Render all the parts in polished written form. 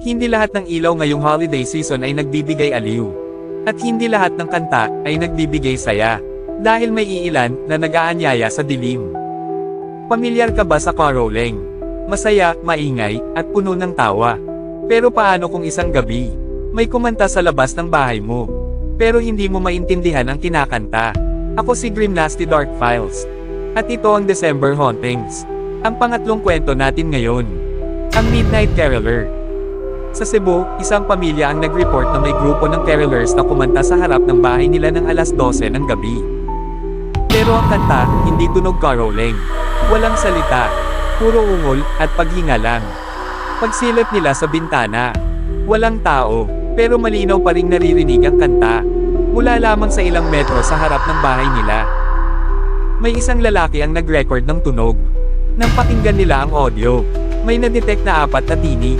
Hindi lahat ng ilaw ngayong holiday season ay nagbibigay aliw. At hindi lahat ng kanta ay nagbibigay saya. Dahil may iilan na nag-aanyaya sa dilim. Pamilyar ka ba sa caroling? Masaya, maingay, at puno ng tawa. Pero paano kung isang gabi, may kumanta sa labas ng bahay mo? Pero hindi mo maintindihan ang kinakanta. Ako si Grim Nasty Dark Files. At ito ang December Hauntings. Ang pangatlong kwento natin ngayon. Ang Midnight Caroler. Sa Cebu, isang pamilya ang nag-report na may grupo ng carolers na kumanta sa harap ng bahay nila ng alas 12 ng gabi. Pero ang kanta, hindi tunog caroling. Walang salita, puro ungol at paghinga lang. Pagsilip nila sa bintana, walang tao, pero malinaw pa ring naririnig ang kanta. Mula lamang sa ilang metro sa harap ng bahay nila. May isang lalaki ang nag-record ng tunog. Nang pakinggan nila ang audio, may na-detect na 4 na tinig.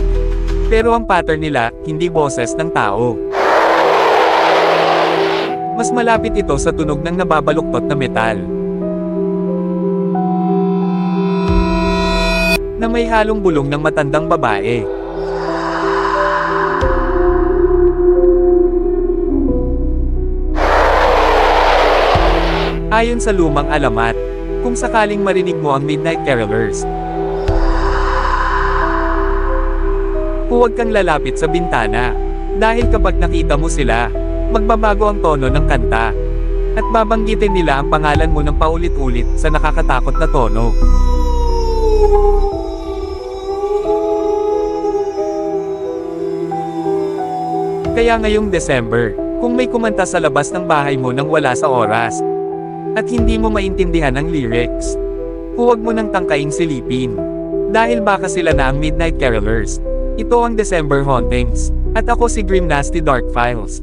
Pero ang pattern nila, hindi boses ng tao. Mas malapit ito sa tunog ng nababaluktot na metal. Na may halong bulong ng matandang babae. Ayon sa lumang alamat, kung sakaling marinig mo ang Midnight Carolers, huwag kang lalapit sa bintana. Dahil kapag nakita mo sila, magbabago ang tono ng kanta. At babanggitin nila ang pangalan mo ng paulit-ulit sa nakakatakot na tono. Kaya ngayong December, kung may kumanta sa labas ng bahay mo nang wala sa oras, at hindi mo maintindihan ang lyrics, huwag mo nang tangkaing silipin. Dahil baka sila na ang Midnight Carolers. Ito ang December Hauntings. At ako si Grim Nasty Dark Files.